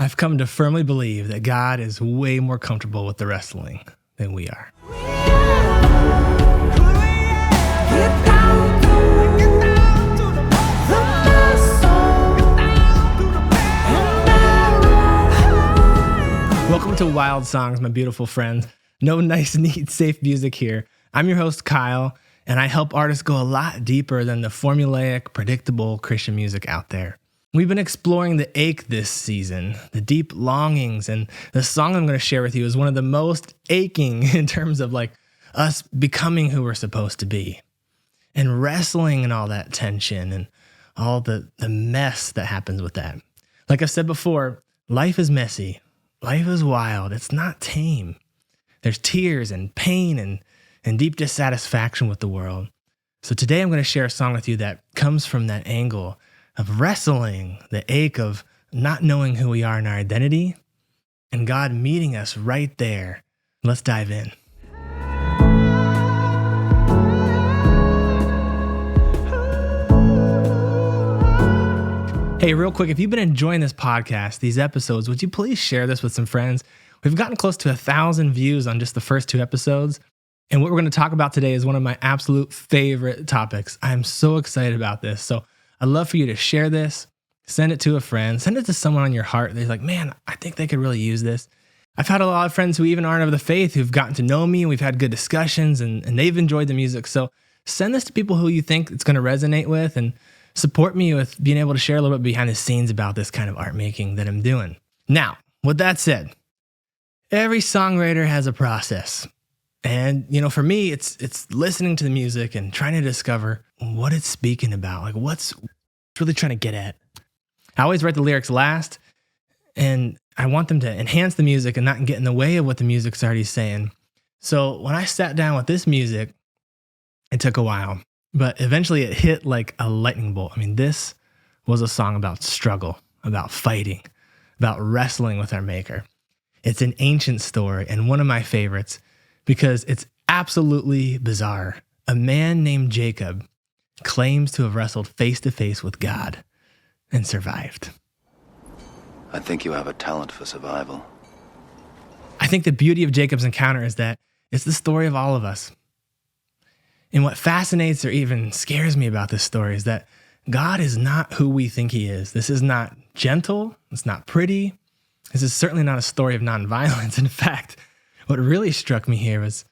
I've come to firmly believe that God is way more comfortable with the wrestling than we are. Welcome to Wild Songs, my beautiful friends. No nice, neat, safe music here. I'm your host, Kyle, and I help artists go a lot deeper than the formulaic, predictable Christian music out there. We've been exploring the ache this season, the deep longings, and the song I'm going to share with you is one of the most aching in terms of like us becoming who we're supposed to be and wrestling and all that tension and all the mess that happens with that. Like I said before, life is messy. Life is wild. It's not tame. There's tears and pain and deep dissatisfaction with the world. So today I'm going to share a song with you that comes from that angle of wrestling, the ache of not knowing who we are in our identity, and God meeting us right there. Let's dive in. Hey, real quick, if you've been enjoying this podcast, these episodes, would you please share this with some friends? We've gotten close to 1,000 views on just the first 2 episodes. And what we're going to talk about today is one of my absolute favorite topics. I'm so excited about this. So I'd love for you to share this, send it to a friend, send it to someone on your heart. They're like, man, I think they could really use this. I've had a lot of friends who even aren't of the faith who've gotten to know me, and we've had good discussions, and they've enjoyed the music. So send this to people who you think it's going to resonate with, and support me with being able to share a little bit behind the scenes about this kind of art making that I'm doing. Now, with that said, every songwriter has a process. And, for me, it's listening to the music and trying to discover what it's speaking about, like what's really trying to get at. I always write the lyrics last, and I want them to enhance the music and not get in the way of what the music's already saying. So when I sat down with this music, it took a while, but eventually it hit like a lightning bolt. I mean, this was a song about struggle, about fighting, about wrestling with our maker. It's an ancient story and one of my favorites because it's absolutely bizarre. A man named Jacob claims to have wrestled face to face with God and survived. I think you have a talent for survival. I think the beauty of Jacob's encounter is that it's the story of all of us. And what fascinates or even scares me about this story is that God is not who we think he is. This is not gentle. It's not pretty. This is certainly not a story of nonviolence. In fact, what really struck me here was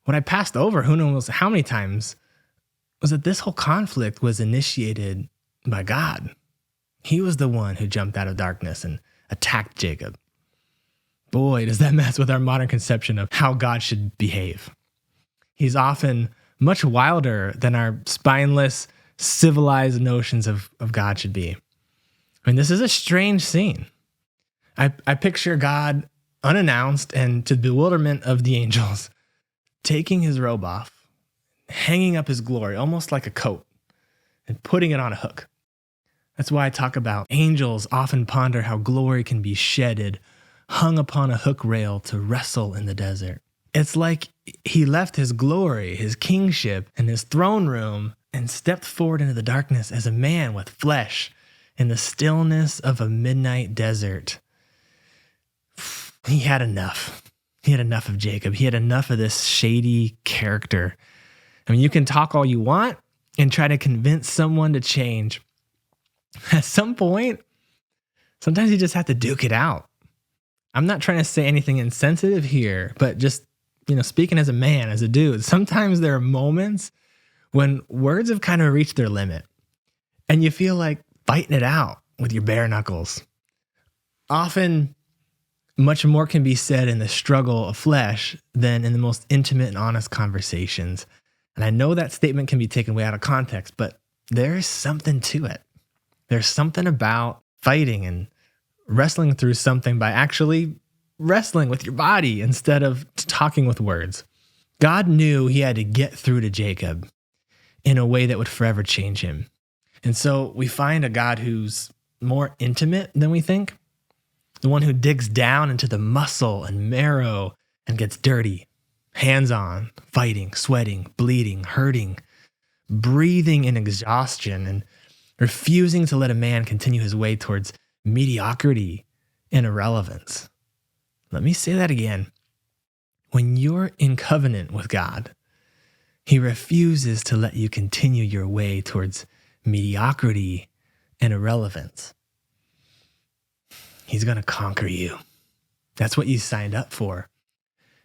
what I passed over, who knows how many times, was that this whole conflict was initiated by God. He was the one who jumped out of darkness and attacked Jacob. Boy, does that mess with our modern conception of how God should behave. He's often much wilder than our spineless, civilized notions of God should be. I mean, this is a strange scene. I picture God unannounced and to the bewilderment of the angels, taking his robe off, hanging up his glory, almost like a coat, and putting it on a hook. That's why I talk about angels often ponder how glory can be shedded, hung upon a hook rail to wrestle in the desert. It's like he left his glory, his kingship, and his throne room and stepped forward into the darkness as a man with flesh in the stillness of a midnight desert. He had enough. He had enough of Jacob. He had enough of this shady character. I mean, you can talk all you want and try to convince someone to change. At some point, sometimes you just have to duke it out. I'm not trying to say anything insensitive here, but just, speaking as a man, as a dude, sometimes there are moments when words have kind of reached their limit and you feel like fighting it out with your bare knuckles. Often, much more can be said in the struggle of flesh than in the most intimate and honest conversations. And I know that statement can be taken way out of context, but there's something to it. There's something about fighting and wrestling through something by actually wrestling with your body instead of talking with words. God knew he had to get through to Jacob in a way that would forever change him. And so we find a God who's more intimate than we think, the one who digs down into the muscle and marrow and gets dirty, hands-on, fighting, sweating, bleeding, hurting, breathing in exhaustion, and refusing to let a man continue his way towards mediocrity and irrelevance. Let me say that again. When you're in covenant with God, He refuses to let you continue your way towards mediocrity and irrelevance. He's going to conquer you. That's what you signed up for.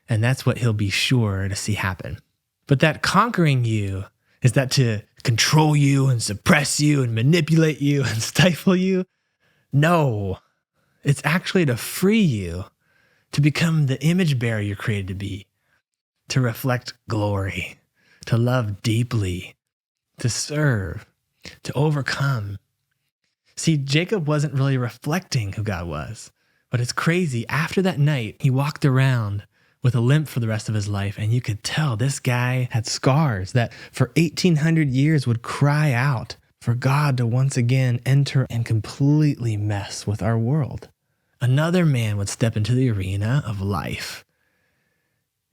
And that's what He'll be sure to see happen. But that conquering you, is that to control you and suppress you and manipulate you and stifle you? No, it's actually to free you to become the image bearer you're created to be, to reflect glory, to love deeply, to serve, to overcome. See, Jacob wasn't really reflecting who God was, but it's crazy. After that night, he walked around with a limp for the rest of his life, and you could tell this guy had scars that for 1,800 years would cry out for God to once again enter and completely mess with our world. Another man would step into the arena of life,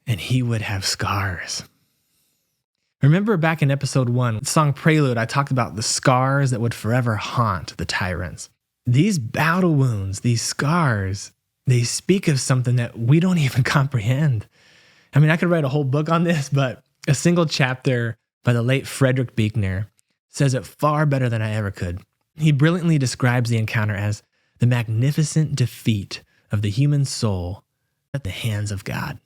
and he would have scars. Remember back in episode 1, the song Prelude, I talked about the scars that would forever haunt the tyrants. These battle wounds, these scars, they speak of something that we don't even comprehend. I mean, I could write a whole book on this, but a single chapter by the late Frederick Buechner says it far better than I ever could. He brilliantly describes the encounter as the magnificent defeat of the human soul at the hands of God.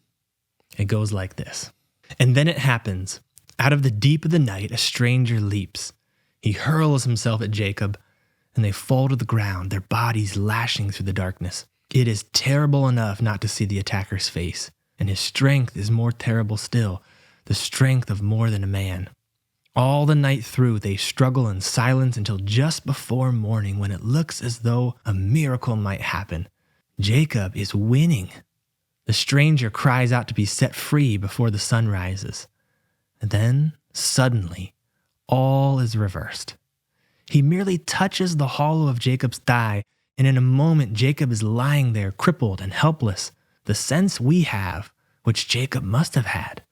It goes like this. And then it happens. Out of the deep of the night, a stranger leaps. He hurls himself at Jacob, and they fall to the ground, their bodies lashing through the darkness. It is terrible enough not to see the attacker's face, and his strength is more terrible still, the strength of more than a man. All the night through, they struggle in silence until just before morning, when it looks as though a miracle might happen. Jacob is winning. The stranger cries out to be set free before the sun rises. And then, suddenly, all is reversed. He merely touches the hollow of Jacob's thigh, and in a moment, Jacob is lying there, crippled and helpless. The sense we have, which Jacob must have had,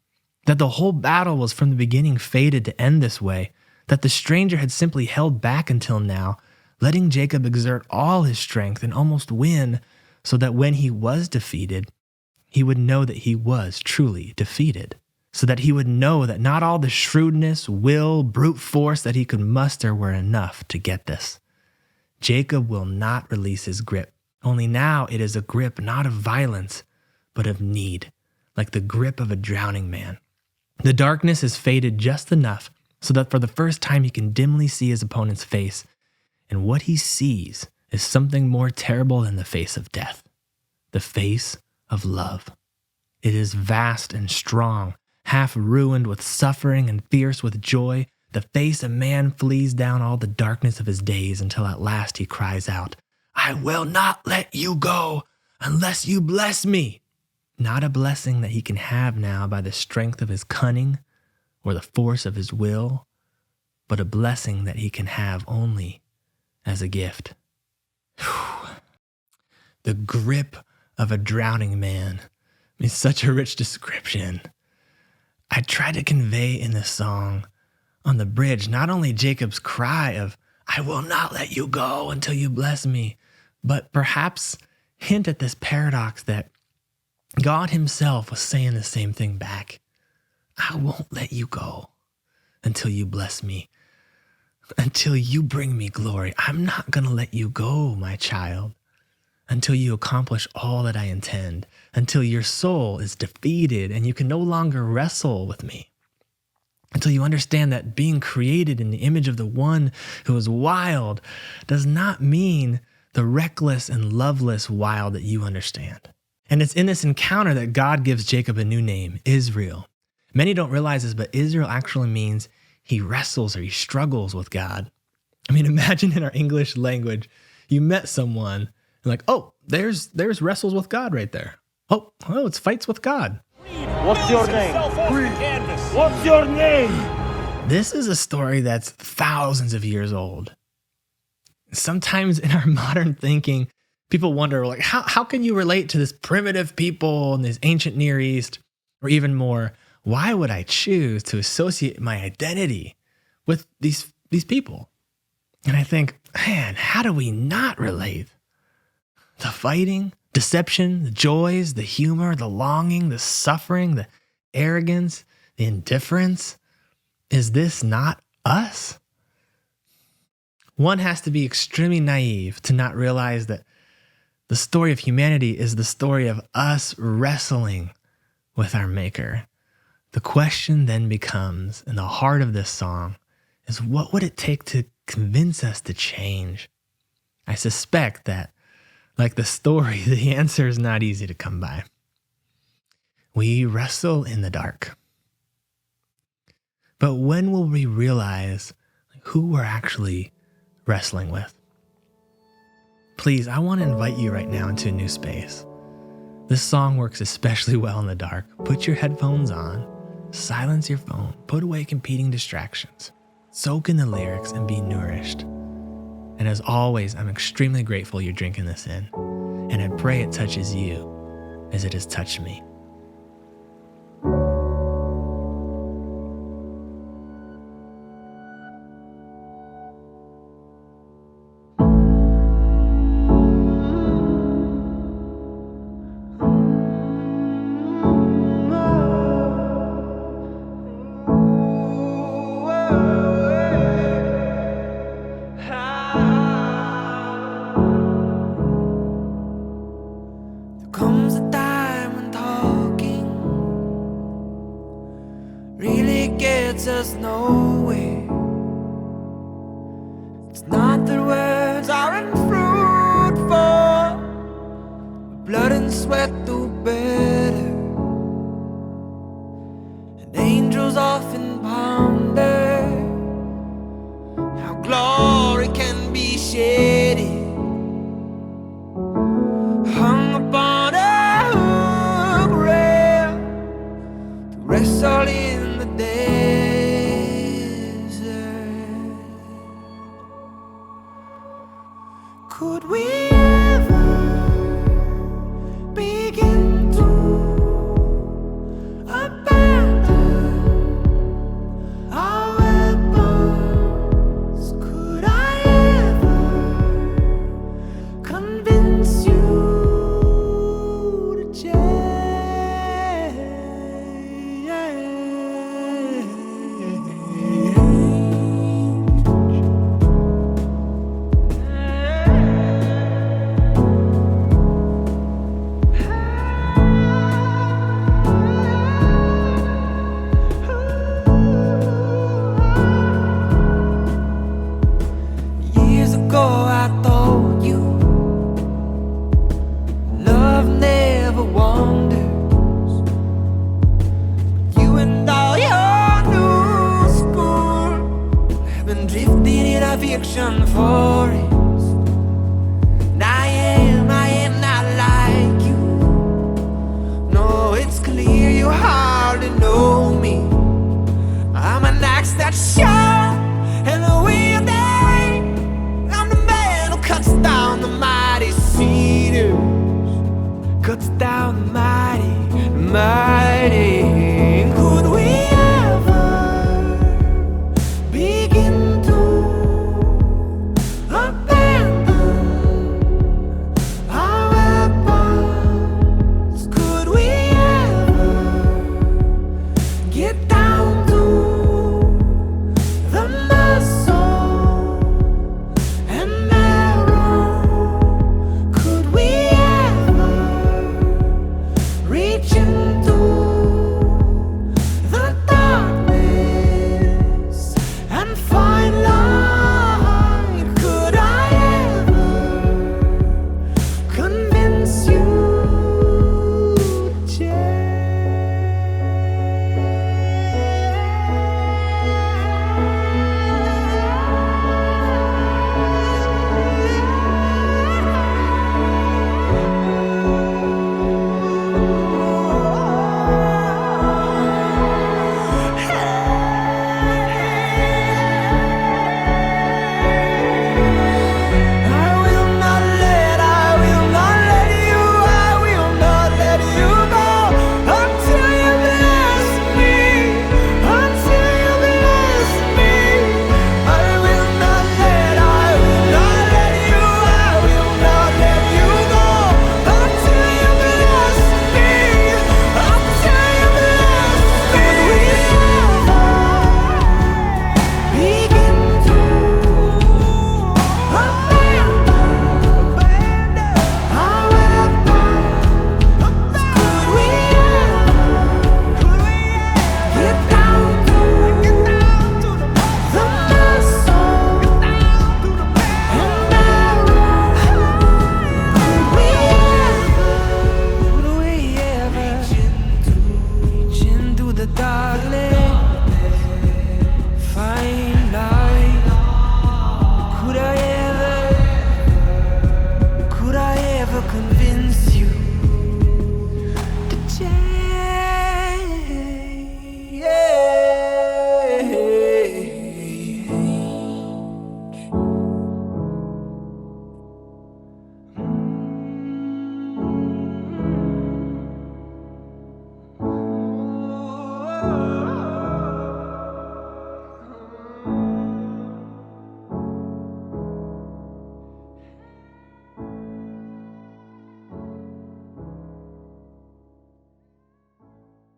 that the whole battle was from the beginning fated to end this way, that the stranger had simply held back until now, letting Jacob exert all his strength and almost win, so that when he was defeated, he would know that he was truly defeated. So that he would know that not all the shrewdness, will, brute force that he could muster were enough to get this. Jacob will not release his grip. Only now it is a grip not of violence, but of need, like the grip of a drowning man. The darkness is faded just enough so that for the first time he can dimly see his opponent's face, and what he sees is something more terrible than the face of death, the face of love. It is vast and strong, half ruined with suffering and fierce with joy. The face of man flees down all the darkness of his days until at last he cries out, "I will not let you go unless you bless me." Not a blessing that he can have now by the strength of his cunning or the force of his will, but a blessing that he can have only as a gift. Whew. The grip of a drowning man is such a rich description. I try to convey in the song on the bridge not only Jacob's cry of, "I will not let you go until you bless me," but perhaps hint at this paradox that God himself was saying the same thing back. "I won't let you go until you bless me, until you bring me glory. I'm not going to let you go, my child, until you accomplish all that I intend, until your soul is defeated and you can no longer wrestle with me, until you understand that being created in the image of the one who is wild does not mean the reckless and loveless wild that you understand." And it's in this encounter that God gives Jacob a new name, Israel. Many don't realize this, but Israel actually means he wrestles or he struggles with God. I mean, imagine in our English language, you met someone and like, "Oh, there's wrestles with God right there. Oh, it's fights with God." What's your name? What's your name? This is a story that's thousands of years old. Sometimes in our modern thinking, people wonder, like, how can you relate to this primitive people in this ancient Near East? Or even more, why would I choose to associate my identity with these people? And I think, man, how do we not relate? The fighting, deception, the joys, the humor, the longing, the suffering, the arrogance, the indifference? Is this not us? One has to be extremely naive to not realize that the story of humanity is the story of us wrestling with our Maker. The question then becomes, in the heart of this song, is what would it take to convince us to change? I suspect that, like the story, the answer is not easy to come by. We wrestle in the dark. But when will we realize who we're actually wrestling with? Please, I want to invite you right now into a new space. This song works especially well in the dark. Put your headphones on, silence your phone, put away competing distractions, soak in the lyrics and be nourished. And as always, I'm extremely grateful you're drinking this in, and I pray it touches you as it has touched me. Comes a time when talking really gets us nowhere. It's not that words aren't fruitful, blood and sweat do better. And angels often ponder how glory can be shaded, hung upon a hook rail to wrestle in the desert. Could we ever begin to abandon our weapons? Could I ever convince you to Years ago I told you love never wanders. You and all your new school have been drifting in a fiction forest. And I am not like you. No, it's clear you hardly know me. I'm an axe that